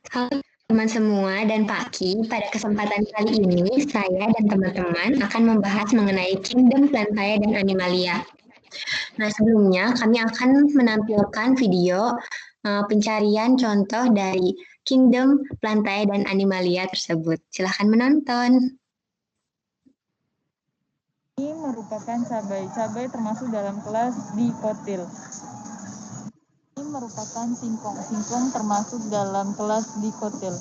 Halo teman semua dan Pak Ki, pada kesempatan kali ini saya dan teman-teman akan membahas mengenai Kingdom Plantae dan Animalia. Nah, sebelumnya kami akan menampilkan video pencarian contoh dari Kingdom Plantae dan Animalia tersebut. Silahkan menonton. Ini merupakan cabai. Cabai termasuk dalam kelas dikotil. Ini merupakan singkong. Singkong termasuk dalam kelas dikotil.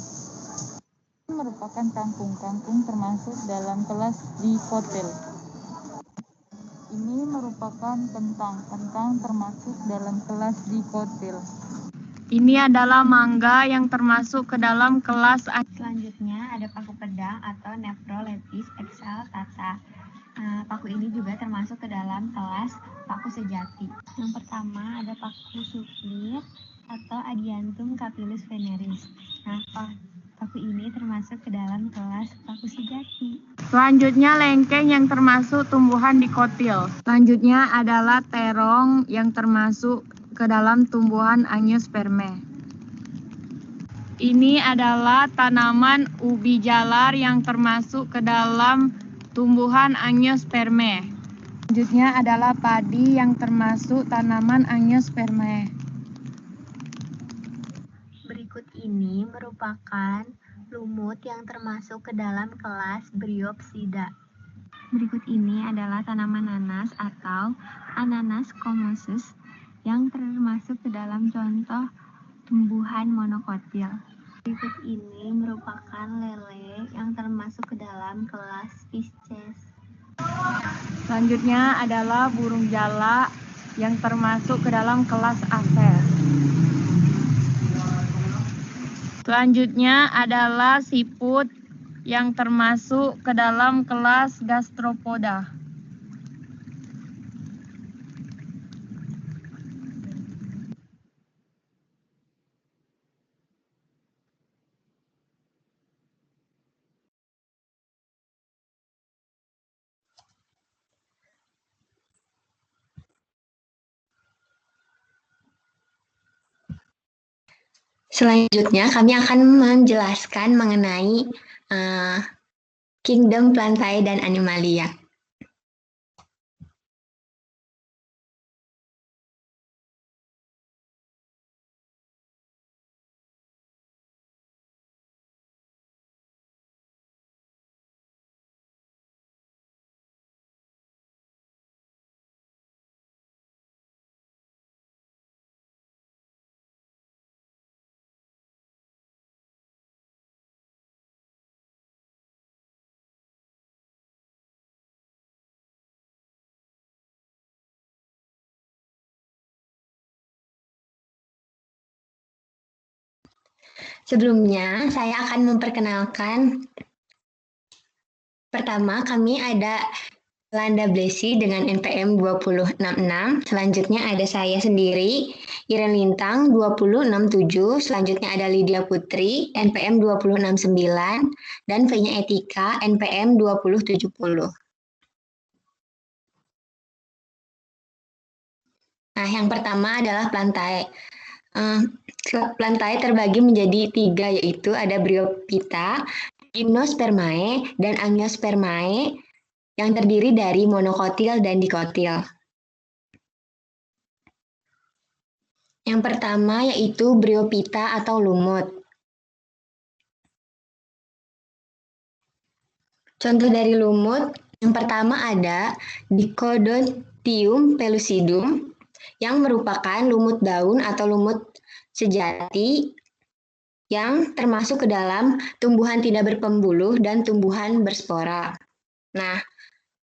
Ini merupakan kangkung. Kangkung termasuk dalam kelas dikotil. Ini merupakan kentang. Kentang termasuk dalam kelas dikotil. Ini adalah mangga yang termasuk ke dalam kelas. Selanjutnya ada paku pedang atau Nephrolepis exaltata. Paku ini juga termasuk ke dalam kelas paku sejati. Yang pertama ada paku suplir atau Adiantum capillus veneris. Nah, paku ini termasuk ke dalam kelas paku sejati. Selanjutnya lengkeng yang termasuk tumbuhan dikotil. Selanjutnya adalah terong yang termasuk ke dalam tumbuhan Angiospermae. Ini adalah tanaman ubi jalar yang termasuk ke dalam tumbuhan Angiospermae. Selanjutnya adalah padi yang termasuk tanaman Angiospermae. Berikut ini merupakan lumut yang termasuk ke dalam kelas Bryopsida. Berikut ini adalah tanaman nanas atau Ananas commosus yang termasuk ke dalam contoh tumbuhan monokotil. Berikut ini merupakan lele yang termasuk ke dalam kelas Pisces. Selanjutnya adalah burung jalak yang termasuk ke dalam kelas Ases. Selanjutnya adalah siput yang termasuk ke dalam kelas Gastropoda. Selanjutnya kami akan menjelaskan mengenai Kingdom Plantae dan Animalia. Sebelumnya, saya akan memperkenalkan. Pertama, kami ada Landa Blesi dengan NPM 2066. Selanjutnya ada saya sendiri, Iren Lintang 2067. Selanjutnya ada Lydia Putri, NPM 2069. Dan V-nya Etika, NPM 2070. Nah, yang pertama adalah plantae. Plantae terbagi menjadi 3, yaitu ada Bryophyta, Gymnospermae, dan Angiospermae yang terdiri dari monokotil dan dikotil. Yang pertama yaitu Bryophyta atau lumut. Contoh dari lumut, yang pertama ada Dicodotium pellucidum yang merupakan lumut daun atau lumut sejati yang termasuk ke dalam tumbuhan tidak berpembuluh dan tumbuhan berspora. Nah,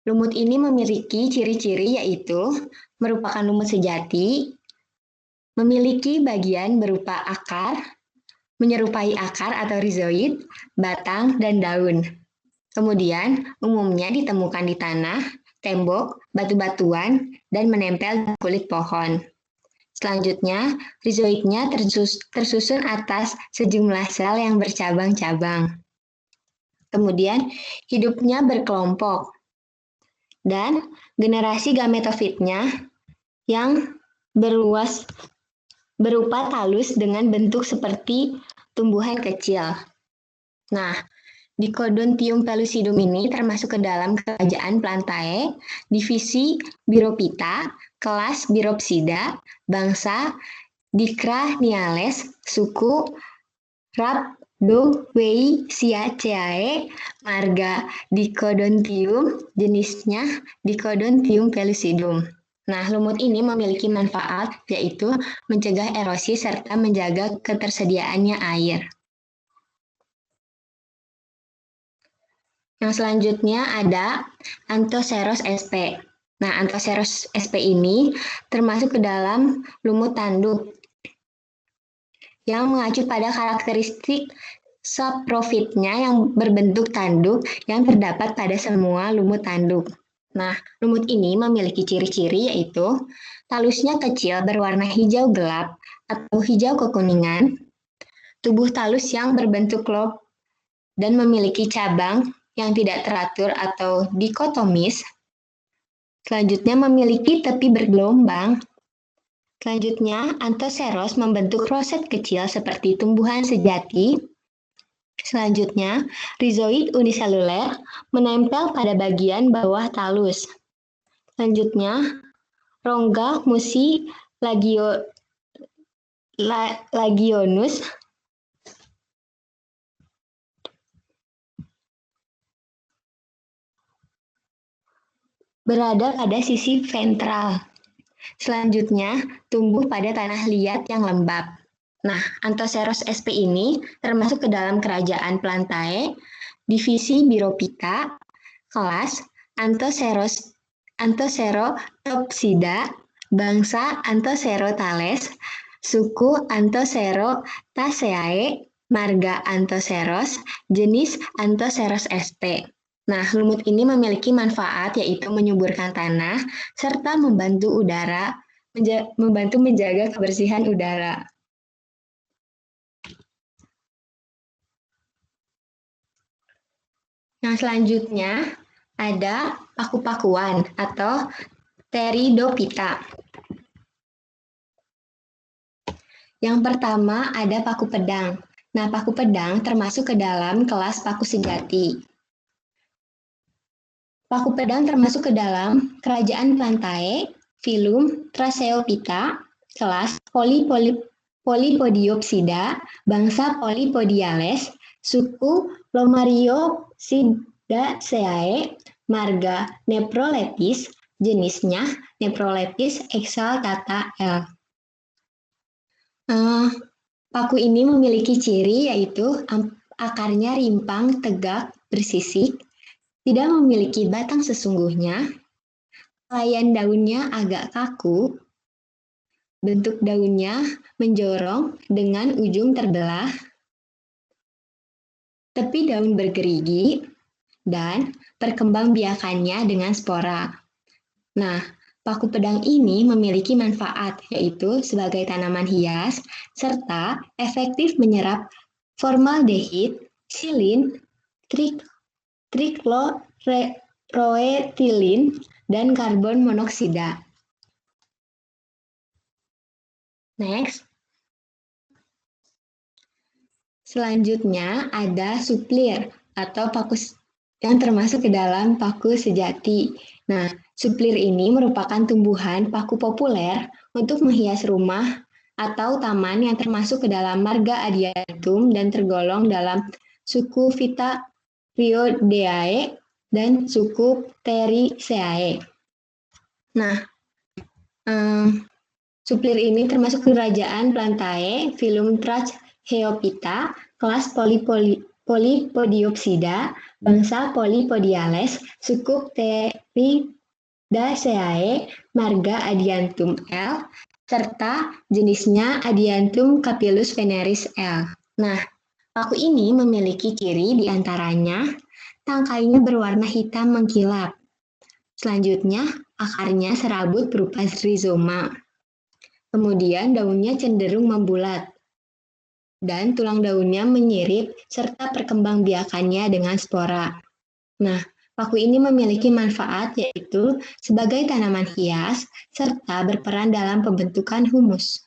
lumut ini memiliki ciri-ciri yaitu merupakan lumut sejati, memiliki bagian berupa akar, menyerupai akar atau rizoid, batang, dan daun. Kemudian, umumnya ditemukan di tanah, tembok, batu-batuan, dan menempel di kulit pohon. Selanjutnya, rizoidnya tersusun atas sejumlah sel yang bercabang-cabang. Kemudian, hidupnya berkelompok. Dan generasi gametofitnya yang berluas berupa talus dengan bentuk seperti tumbuhan kecil. Nah, Dicodonthium pellucidum ini termasuk ke dalam kerajaan Plantae, divisi Birophyta, kelas Biropsida, bangsa Dicraniales, suku Rhabdoveiaceae, marga Dicodonthium, jenisnya Dicodonthium pellucidum. Nah, lumut ini memiliki manfaat, yaitu mencegah erosi serta menjaga ketersediaannya air. Yang selanjutnya ada Anthoceros sp. Nah, Anthoceros sp ini termasuk ke dalam lumut tanduk yang mengacu pada karakteristik saprofitnya yang berbentuk tanduk yang terdapat pada semua lumut tanduk. Nah, lumut ini memiliki ciri-ciri yaitu talusnya kecil berwarna hijau gelap atau hijau kekuningan, tubuh talus yang berbentuk lob dan memiliki cabang yang tidak teratur atau dikotomis. Selanjutnya memiliki tepi bergelombang. Selanjutnya, Anthoceros membentuk roset kecil seperti tumbuhan sejati. Selanjutnya, rizoid uniseluler menempel pada bagian bawah talus. Selanjutnya, rongga mucilagionus berada pada sisi ventral. Selanjutnya, tumbuh pada tanah liat yang lembab. Nah, Anthoceros sp ini termasuk ke dalam kerajaan Plantae, divisi Birophyta, kelas Anthocerotopsida, bangsa Anthocerotales, suku Anthocerotaceae, marga Anthoceros, jenis Anthoceros sp. Nah, lumut ini memiliki manfaat yaitu menyuburkan tanah serta membantu menjaga kebersihan udara. Yang selanjutnya ada paku-pakuan atau Pteridophyta. Yang pertama ada paku pedang. Nah, paku pedang termasuk ke dalam kelas paku sejati. Paku pedang termasuk ke dalam kerajaan Plantae, filum Tracheophyta, kelas Polypodiopsida, bangsa Polypodiales, suku Lomariosidaceae, marga Nephrolepis, jenisnya Nephrolepis exaltata L. Paku ini memiliki ciri yaitu akarnya rimpang, tegak, bersisik, tidak memiliki batang sesungguhnya, layan daunnya agak kaku, bentuk daunnya menjorong dengan ujung terbelah, tepi daun bergerigi, dan perkembangbiakannya dengan spora. Nah, paku pedang ini memiliki manfaat, yaitu sebagai tanaman hias, serta efektif menyerap formaldehid, silin, trichloroethylene, dan karbon monoksida. Next. Selanjutnya ada suplir atau paku yang termasuk ke dalam paku sejati. Nah, suplir ini merupakan tumbuhan paku populer untuk menghias rumah atau taman yang termasuk ke dalam marga Adiantum dan tergolong dalam suku Phytaphrodiae dan suku Ptericeae. Nah, suplir ini termasuk kerajaan Plantae, filum Tracheophyta, kelas Polypodiopsida, bangsa Polypodiales, suku Pteridaceae, marga Adiantum L, serta jenisnya Adiantum capillus veneris L. Nah, paku ini memiliki ciri diantaranya tangkainya berwarna hitam mengkilap. Selanjutnya, akarnya serabut berupa rizoma. Kemudian daunnya cenderung membulat dan tulang daunnya menyirip serta perkembangbiakannya dengan spora. Nah, paku ini memiliki manfaat yaitu sebagai tanaman hias serta berperan dalam pembentukan humus.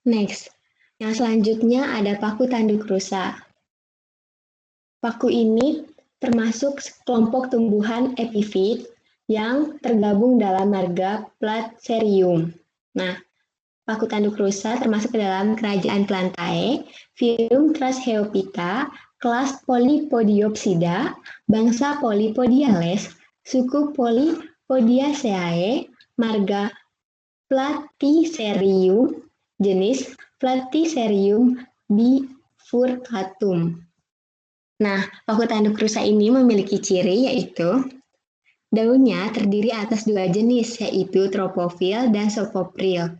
Next, yang selanjutnya ada paku tanduk rusa. Paku ini termasuk kelompok tumbuhan epifit yang tergabung dalam marga Placerium. Nah, paku tanduk rusa termasuk ke dalam kerajaan Plantae, filum Trasheophyta, kelas Polypodiopsida, bangsa Polypodiales, suku Polypodiaceae, marga Platycerium, jenis Platycerium bifurcatum. Nah, paku tanduk rusa ini memiliki ciri yaitu daunnya terdiri atas dua jenis, yaitu tropofil dan sofopril.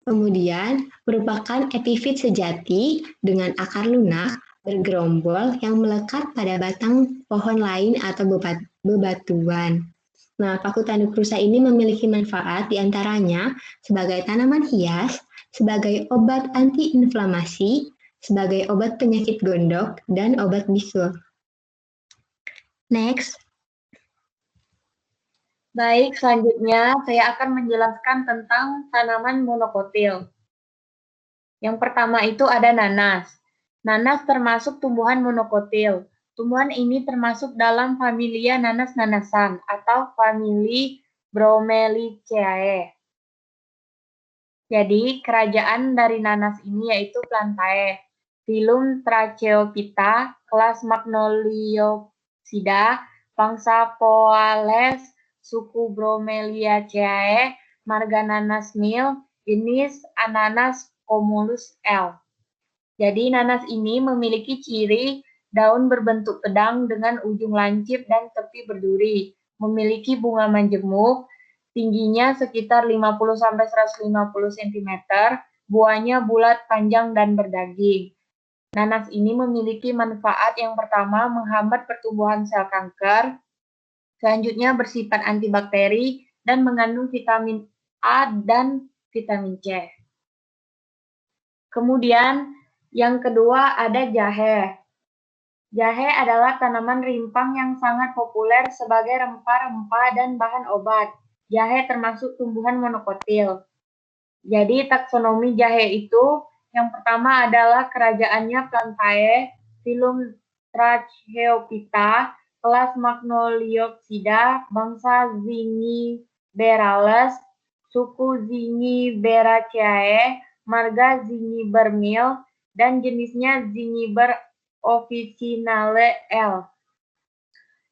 Kemudian, merupakan epifit sejati dengan akar lunak bergerombol yang melekat pada batang pohon lain atau bebatuan. Nah, paku tanduk rusa ini memiliki manfaat diantaranya sebagai tanaman hias, sebagai obat antiinflamasi, sebagai obat penyakit gondok, dan obat bisul. Next. Baik, selanjutnya saya akan menjelaskan tentang tanaman monokotil. Yang pertama itu ada nanas. Nanas termasuk tumbuhan monokotil. Tumbuhan ini termasuk dalam familia nanas-nanasan atau famili Bromeliaceae. Jadi, kerajaan dari nanas ini yaitu Plantae, filum Tracheophyta, kelas Magnoliopsida, bangsa Poales, suku Bromeliaceae, marga nanas Mil, jenis Ananas communis L. Jadi, nanas ini memiliki ciri daun berbentuk pedang dengan ujung lancip dan tepi berduri, memiliki bunga menjemuk, tingginya sekitar 50-150 cm, buahnya bulat, panjang, dan berdaging. Nanas ini memiliki manfaat yang pertama menghambat pertumbuhan sel kanker, selanjutnya bersifat antibakteri, dan mengandung vitamin A dan vitamin C. Kemudian yang kedua ada jahe. Jahe adalah tanaman rimpang yang sangat populer sebagai rempah-rempah dan bahan obat. Jahe termasuk tumbuhan monokotil. Jadi taksonomi jahe itu yang pertama adalah kerajaannya Plantae, filum Tracheophyta, kelas Magnoliopsida, bangsa Zingiberales, suku Zingiberaceae, marga Zingiber Mil, dan jenisnya Zingiber officinale L.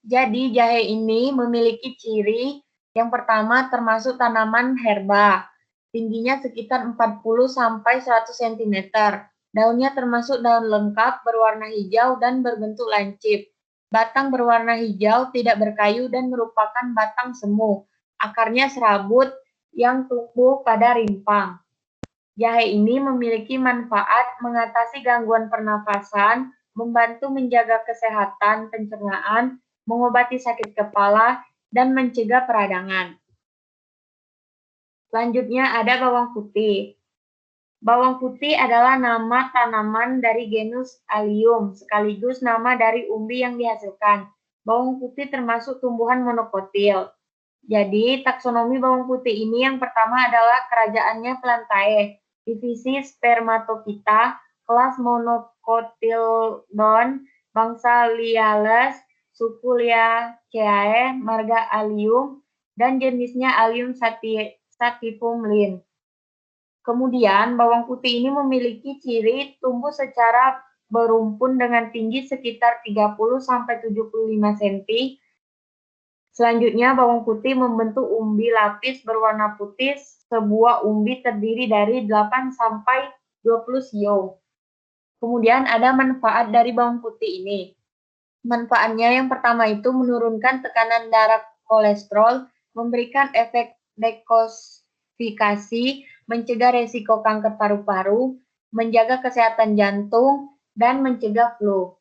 Jadi jahe ini memiliki ciri yang pertama termasuk tanaman herba. Tingginya sekitar 40-100 cm. Daunnya termasuk daun lengkap berwarna hijau dan berbentuk lancip. Batang berwarna hijau, tidak berkayu dan merupakan batang semu. Akarnya serabut yang tumbuh pada rimpang. Jahe ini memiliki manfaat mengatasi gangguan pernafasan, membantu menjaga kesehatan pencernaan, mengobati sakit kepala, dan mencegah peradangan. Selanjutnya ada bawang putih. Bawang putih adalah nama tanaman dari genus Allium, sekaligus nama dari umbi yang dihasilkan. Bawang putih termasuk tumbuhan monokotil. Jadi, taksonomi bawang putih ini yang pertama adalah kerajaannya Plantae, divisi Spermatophyta, kelas Monocotildon, bangsa Liales, suku Liaceae, marga Allium, dan jenisnya Allium sativum Linn. Kemudian, bawang putih ini memiliki ciri tumbuh secara berumpun dengan tinggi sekitar 30-75 cm. Selanjutnya, bawang putih membentuk umbi lapis berwarna putih. Sebuah umbi terdiri dari 8-20 siung. Kemudian ada manfaat dari bawang putih ini. Manfaatnya yang pertama itu menurunkan tekanan darah kolesterol, memberikan efek detoksifikasi, mencegah resiko kanker paru-paru, menjaga kesehatan jantung, dan mencegah flu.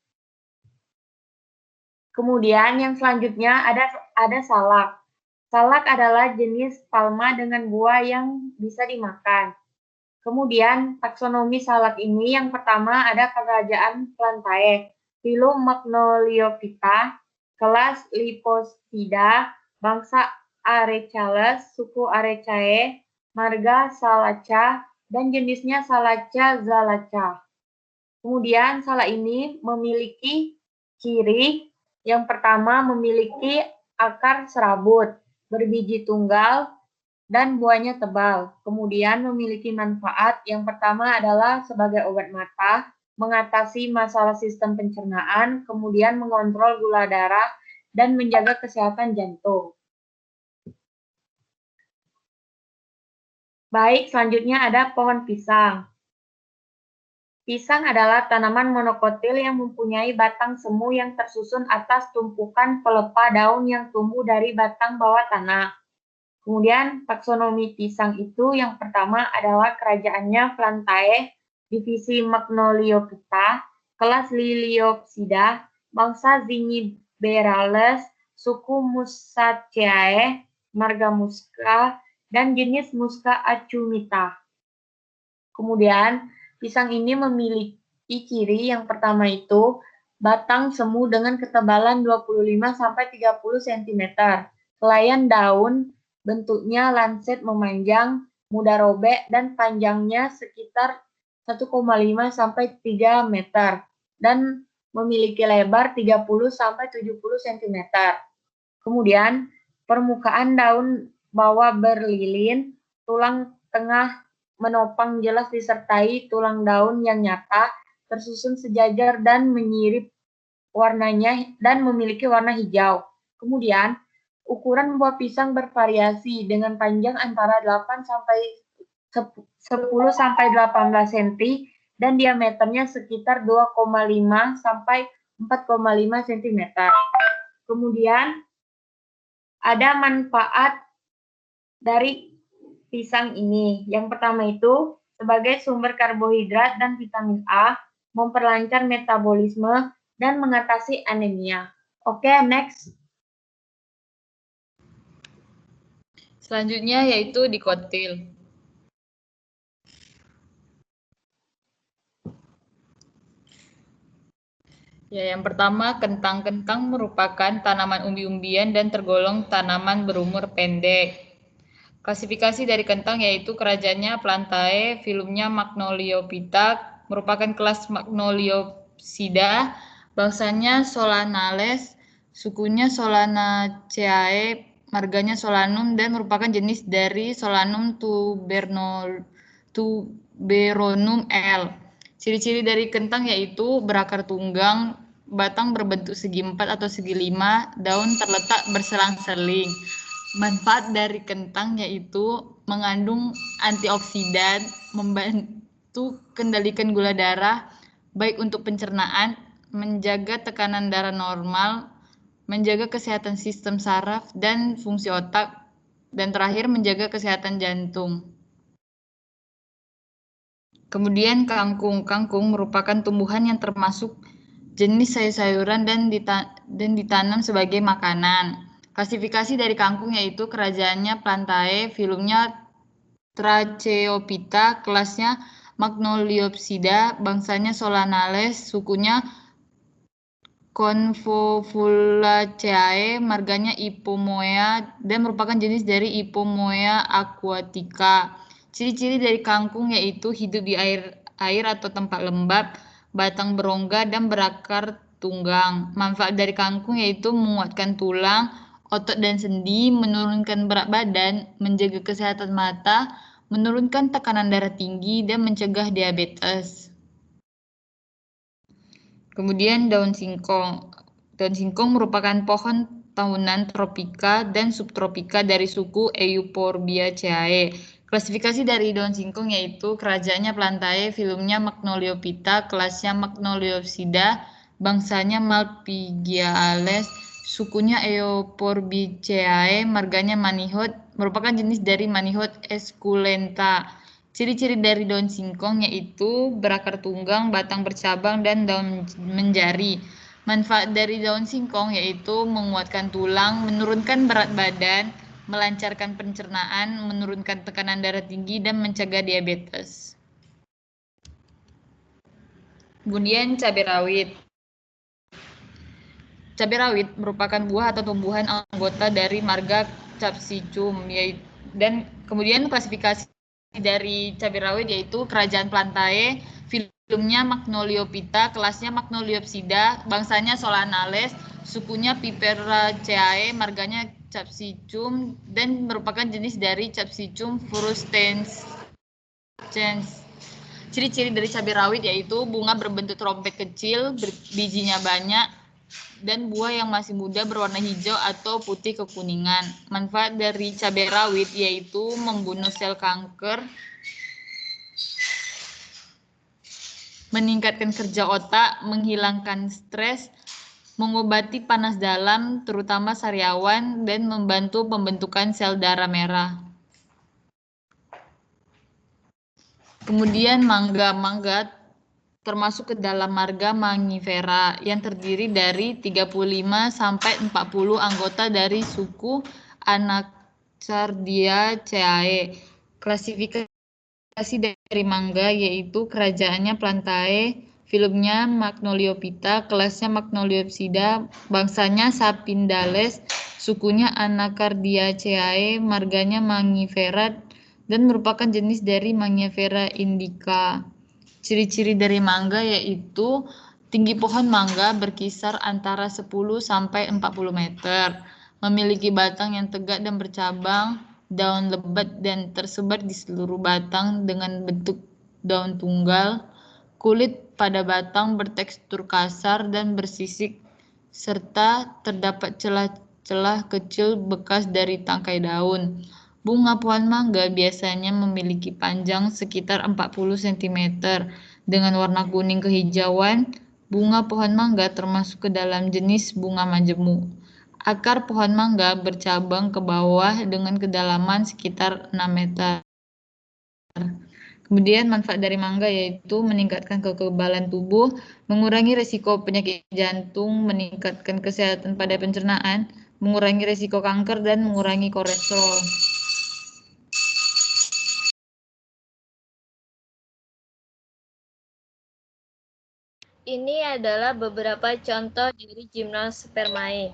Kemudian yang selanjutnya ada salak. Salak adalah jenis palma dengan buah yang bisa dimakan. Kemudian taksonomi salak ini yang pertama ada kerajaan Plantae, filum Magnoliophyta, kelas Liposida, bangsa Arecales, suku Arecae, marga Salaca, dan jenisnya Salaca zalaca. Kemudian sala ini memiliki ciri yang pertama memiliki akar serabut, berbiji tunggal, dan buahnya tebal. Kemudian memiliki manfaat yang pertama adalah sebagai obat mata, mengatasi masalah sistem pencernaan, kemudian mengontrol gula darah, dan menjaga kesehatan jantung. Baik, selanjutnya ada pohon pisang. Pisang adalah tanaman monokotil yang mempunyai batang semu yang tersusun atas tumpukan pelepah daun yang tumbuh dari batang bawah tanah. Kemudian taksonomi pisang itu yang pertama adalah kerajaannya Plantae, divisi Magnoliophyta, kelas Liliopsida, bangsa Zingiberales, suku Musaceae, marga Musca, dan jenis Musca acumita. Kemudian pisang ini memiliki ciri yang pertama itu batang semu dengan ketebalan 25-30 cm. Helaian daun bentuknya lancet memanjang, mudah robek, dan panjangnya sekitar 1,5-3 meter dan memiliki lebar 30-70 cm. Kemudian permukaan daun bawah berlilin, tulang tengah menopang jelas disertai tulang daun yang nyata, tersusun sejajar dan menyirip warnanya dan memiliki warna hijau. Kemudian, ukuran buah pisang bervariasi dengan panjang antara 8 sampai 10 sampai 18 cm dan diameternya sekitar 2,5 sampai 4,5 cm. Kemudian, ada manfaat dari pisang ini. Yang pertama itu sebagai sumber karbohidrat dan vitamin A, memperlancar metabolisme, dan mengatasi anemia. Oke, next. Selanjutnya yaitu dikotil. Ya, yang pertama, kentang. Kentang merupakan tanaman umbi-umbian dan tergolong tanaman berumur pendek. Klasifikasi dari kentang yaitu kerajaannya Plantae, filumnya Magnoliophyta, merupakan kelas Magnoliopsida, bangsanya Solanales, sukunya Solanaceae, marganya Solanum, dan merupakan jenis dari Solanum tuberonum L. Ciri-ciri dari kentang yaitu berakar tunggang, batang berbentuk segi 4 atau segi 5, daun terletak berselang-seling. Manfaat dari kentang yaitu mengandung antioksidan, membantu kendalikan gula darah, baik untuk pencernaan, menjaga tekanan darah normal, menjaga kesehatan sistem saraf dan fungsi otak, dan terakhir menjaga kesehatan jantung. Kemudian kangkung. Kangkung merupakan tumbuhan yang termasuk jenis sayur-sayuran dan ditanam sebagai makanan. Klasifikasi dari kangkung yaitu kerajaannya Plantae, filumnya Tracheophyta, kelasnya Magnoliopsida, bangsanya Solanales, sukunya Convolvulaceae, marganya Ipomoea, dan merupakan jenis dari Ipomoea aquatica. Ciri-ciri dari kangkung yaitu hidup di air atau tempat lembab, batang berongga, dan berakar tunggang. Manfaat dari kangkung yaitu menguatkan tulang, otot dan sendi, menurunkan berat badan, menjaga kesehatan mata, menurunkan tekanan darah tinggi, dan mencegah diabetes. Kemudian daun singkong. Daun singkong merupakan pohon tahunan tropika dan subtropika dari suku Euphorbiaceae. Klasifikasi dari daun singkong yaitu kerajaannya Plantae, filumnya Magnoliophyta, kelasnya Magnoliopsida, bangsanya Malpighiales, sukunya Euphorbiaceae, marganya Manihot, merupakan jenis dari Manihot esculenta. Ciri-ciri dari daun singkong yaitu berakar tunggang, batang bercabang, dan daun menjari. Manfaat dari daun singkong yaitu menguatkan tulang, menurunkan berat badan, melancarkan pencernaan, menurunkan tekanan darah tinggi, dan mencegah diabetes. Kemudian cabai rawit. Cabai rawit merupakan buah atau tumbuhan anggota dari marga Capsicum, dan kemudian klasifikasi dari cabai rawit yaitu Kerajaan Plantae, filumnya Magnoliophyta, kelasnya Magnoliopsida, bangsanya Solanales, sukunya Piperaceae, marganya Capsicum, dan merupakan jenis dari Capsicum frustescens. Ciri-ciri dari cabai rawit yaitu bunga berbentuk trompet kecil, bijinya banyak, dan buah yang masih muda berwarna hijau atau putih kekuningan. Manfaat dari cabai rawit yaitu membunuh sel kanker, meningkatkan kerja otak, menghilangkan stres, mengobati panas dalam, terutama sariawan, dan membantu pembentukan sel darah merah. Kemudian mangga termasuk ke dalam marga Mangifera yang terdiri dari 35 sampai 40 anggota dari suku Anacardiaceae. Klasifikasi dari mangga yaitu kerajaannya Plantae, filumnya Magnoliophyta, kelasnya Magnoliopsida, bangsanya Sapindales, sukunya Anacardiaceae, marganya Mangifera, dan merupakan jenis dari Mangifera indica. Ciri-ciri dari mangga yaitu tinggi pohon mangga berkisar antara 10 sampai 40 meter, memiliki batang yang tegak dan bercabang, daun lebat dan tersebar di seluruh batang dengan bentuk daun tunggal, kulit pada batang bertekstur kasar dan bersisik, serta terdapat celah-celah kecil bekas dari tangkai daun. Bunga pohon mangga biasanya memiliki panjang sekitar 40 cm dengan warna kuning kehijauan. Bunga pohon mangga termasuk ke dalam jenis bunga majemuk. Akar pohon mangga bercabang ke bawah dengan kedalaman sekitar 6 meter. Kemudian manfaat dari mangga yaitu meningkatkan kekebalan tubuh, mengurangi risiko penyakit jantung, meningkatkan kesehatan pada pencernaan, mengurangi risiko kanker, dan mengurangi kolesterol. Ini adalah beberapa contoh dari Gymnospermae.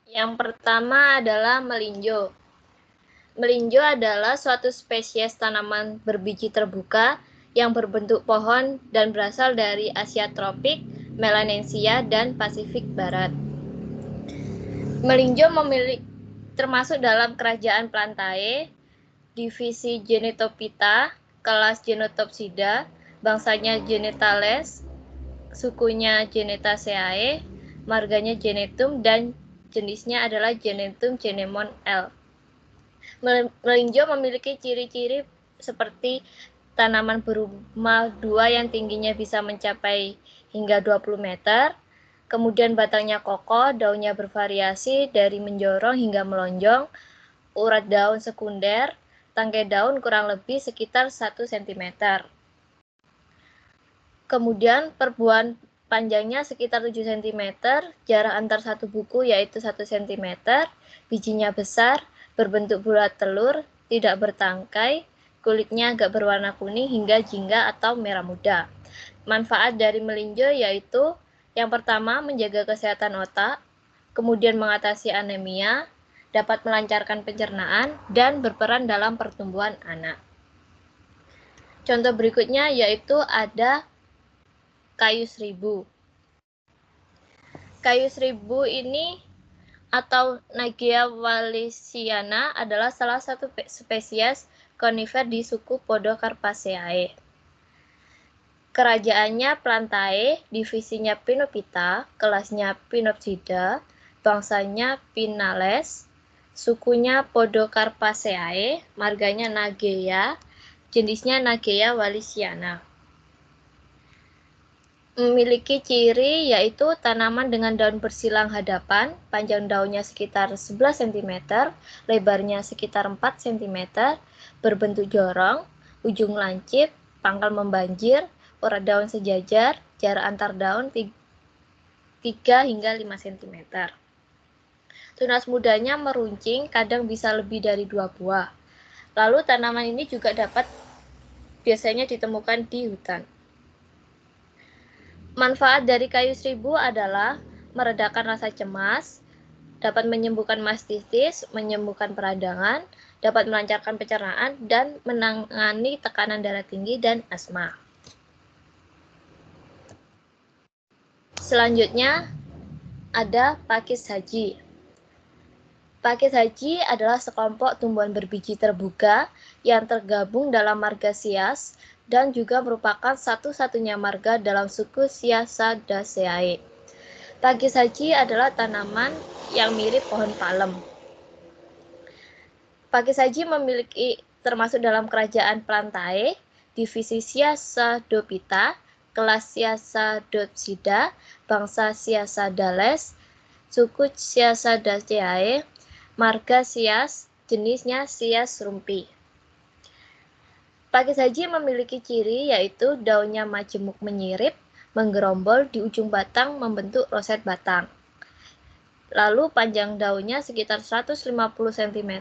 Yang pertama adalah melinjo. Melinjo adalah suatu spesies tanaman berbiji terbuka yang berbentuk pohon dan berasal dari Asia tropik, Melanesia, dan Pasifik Barat. Melinjo termasuk dalam kerajaan Plantae, divisi Genetophyta, kelas Genetopsida, bangsanya Genetales, sukunya Genetaceae, marganya Genetum, dan jenisnya adalah Genetum genemon L. Melinjo memiliki ciri-ciri seperti tanaman berumah dua yang tingginya bisa mencapai hingga 20 meter, kemudian batangnya kokoh, daunnya bervariasi dari menjorong hingga melonjong, urat daun sekunder, tangkai daun kurang lebih sekitar 1 cm. Kemudian perbuahan panjangnya sekitar 7 cm, jarak antar satu buku yaitu 1 cm, bijinya besar, berbentuk bulat telur, tidak bertangkai, kulitnya agak berwarna kuning hingga jingga atau merah muda. Manfaat dari melinjo yaitu yang pertama menjaga kesehatan otak, kemudian mengatasi anemia, dapat melancarkan pencernaan, dan berperan dalam pertumbuhan anak. Contoh berikutnya yaitu ada kayu seribu. Kayu seribu ini atau Nagia wallisiana adalah salah satu spesies konifer di suku Podocarpaceae. Kerajaannya Plantae, divisinya Pinophyta, kelasnya Pinopsida, bangsanya Pinales, sukunya Podocarpaceae, marganya Nageia, jenisnya Nageia wallisiana. Memiliki ciri yaitu tanaman dengan daun bersilang hadapan, panjang daunnya sekitar 11 cm, lebarnya sekitar 4 cm, berbentuk jorong, ujung lancip, pangkal membanjir, urat daun sejajar, jarak antar daun 3 hingga 5 cm. Tunas mudanya meruncing, kadang bisa lebih dari 2 buah. Lalu tanaman ini juga dapat biasanya ditemukan di hutan. Manfaat dari kayu seribu adalah meredakan rasa cemas, dapat menyembuhkan mastitis, menyembuhkan peradangan, dapat melancarkan pencernaan, dan menangani tekanan darah tinggi dan asma. Selanjutnya ada pakis haji. Pakis haji adalah sekelompok tumbuhan berbiji terbuka yang tergabung dalam marga Sias dan juga merupakan satu-satunya marga dalam suku Siasadaceae. Pakis haji adalah tanaman yang mirip pohon palem. Pakis haji termasuk dalam kerajaan Plantae, divisi Siasadopita, kelas Siasadopsida, bangsa Siasadales, suku Siasadaceae, marga Sias, jenisnya Sias rumpi. Pakis haji memiliki ciri yaitu daunnya majemuk menyirip, menggerombol di ujung batang membentuk roset batang. Lalu panjang daunnya sekitar 150 cm,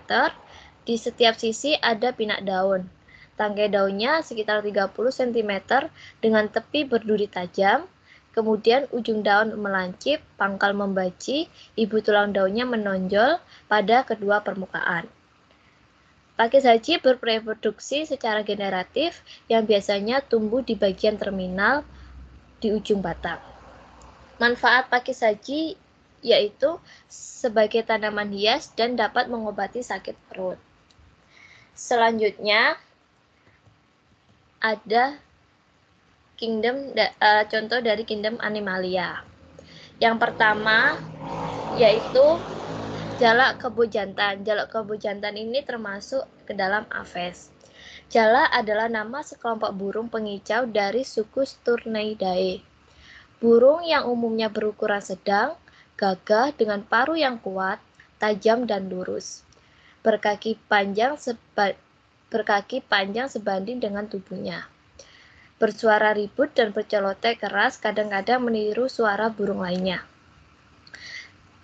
di setiap sisi ada pinak daun. Tangkai daunnya sekitar 30 cm dengan tepi berduri tajam, kemudian ujung daun melancip, pangkal membaci, ibu tulang daunnya menonjol pada kedua permukaan. Pakis haji berreproduksi secara generatif yang biasanya tumbuh di bagian terminal di ujung batang. Manfaat pakis haji yaitu sebagai tanaman hias dan dapat mengobati sakit perut. Selanjutnya ada contoh dari kingdom Animalia. Yang pertama yaitu jalak kebo jantan. Jalak kebo jantan ini termasuk ke dalam Aves. Jalak adalah nama sekelompok burung pengicau dari suku Sturneidae. Burung yang umumnya berukuran sedang, gagah dengan paruh yang kuat, tajam dan lurus. Berkaki panjang sebanding dengan tubuhnya. Bersuara ribut dan berceloteh keras, kadang-kadang meniru suara burung lainnya.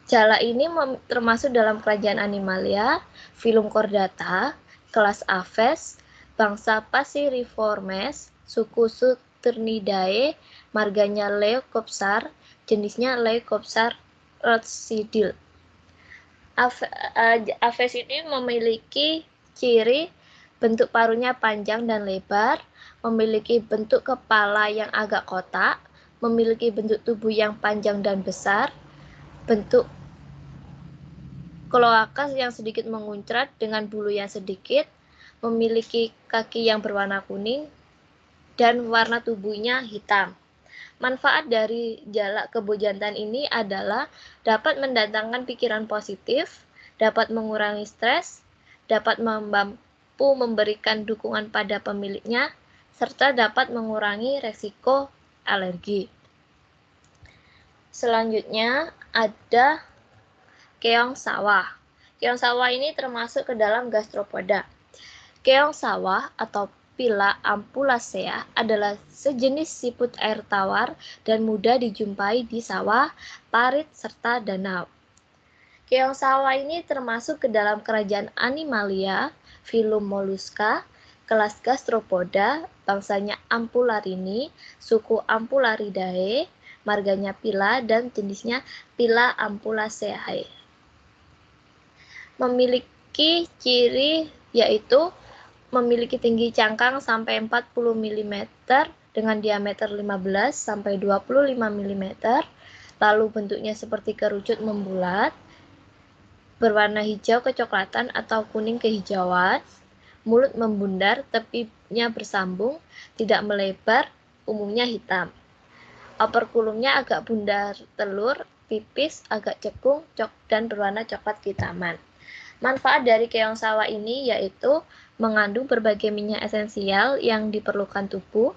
Jalak ini termasuk dalam kerajaan Animalia, filum Chordata, kelas Aves, bangsa Passeriformes, suku Saturnidae, marganya Leucopsar, jenisnya Leucopsar rotsidil. Aves ini memiliki ciri bentuk paruhnya panjang dan lebar, memiliki bentuk kepala yang agak kotak, memiliki bentuk tubuh yang panjang dan besar, bentuk kloakas yang sedikit menguncrat dengan bulu yang sedikit, memiliki kaki yang berwarna kuning, dan warna tubuhnya hitam. Manfaat dari jalak kebo jantan ini adalah dapat mendatangkan pikiran positif, dapat mengurangi stres, dapat mampu memberikan dukungan pada pemiliknya, serta dapat mengurangi resiko alergi. Selanjutnya ada keong sawah. Keong sawah ini termasuk ke dalam gastropoda. Keong sawah atau Pila ampulacea adalah sejenis siput air tawar dan mudah dijumpai di sawah, parit, serta danau. Keong sawah ini termasuk ke dalam kerajaan Animalia, filum Mollusca, kelas gastropoda, bangsanya Ampularini, suku Ampularidae, marganya Pila dan jenisnya Pila ampulaceae. Memiliki ciri yaitu memiliki tinggi cangkang sampai 40 mm dengan diameter 15 sampai 25 mm, lalu bentuknya seperti kerucut membulat, berwarna hijau kecoklatan atau kuning kehijauan, mulut membundar, tepinya bersambung, tidak melebar, umumnya hitam. Operkulumnya agak bundar telur, tipis, agak cekung, dan berwarna coklat kehitaman. Manfaat dari keong sawah ini yaitu mengandung berbagai minyak esensial yang diperlukan tubuh,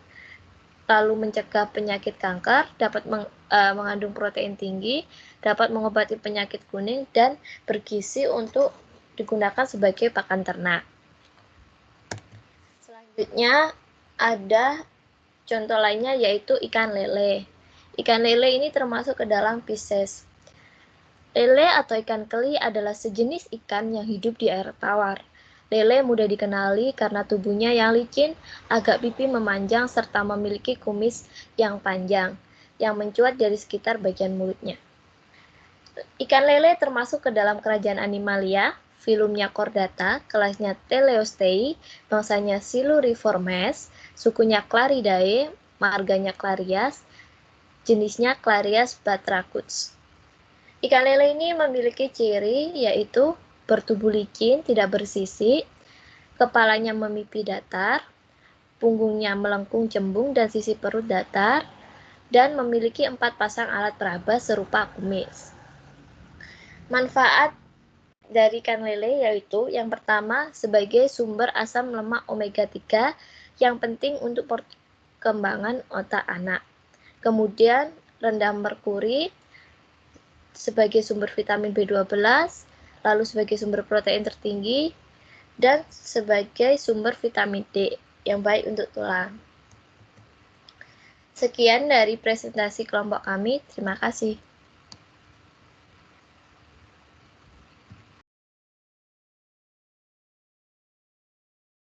lalu mencegah penyakit kanker, dapat mengandung protein tinggi, dapat mengobati penyakit kuning, dan bergizi untuk digunakan sebagai pakan ternak. Selanjutnya ada contoh lainnya yaitu ikan lele. Ikan lele ini termasuk ke dalam Pisces. Lele atau ikan keli adalah sejenis ikan yang hidup di air tawar. Lele mudah dikenali karena tubuhnya yang licin, agak pipi memanjang, serta memiliki kumis yang panjang, yang mencuat dari sekitar bagian mulutnya. Ikan lele termasuk ke dalam kerajaan Animalia, filumnya Chordata, kelasnya Teleostei, bangsanya Siluriformes, sukunya Claridae, marganya Clarias, jenisnya Clarias batracuts. Ikan lele ini memiliki ciri yaitu bertubuh licin, tidak bersisik, kepalanya memipih datar, punggungnya melengkung cembung dan sisi perut datar, dan memiliki 4 pasang alat peraba serupa kumis. Manfaat dari ikan lele yaitu yang pertama sebagai sumber asam lemak omega 3 yang penting untuk perkembangan otak anak. Kemudian rendah merkuri sebagai sumber vitamin B12, lalu sebagai sumber protein tertinggi, dan sebagai sumber vitamin D yang baik untuk tulang. Sekian dari presentasi kelompok kami, terima kasih.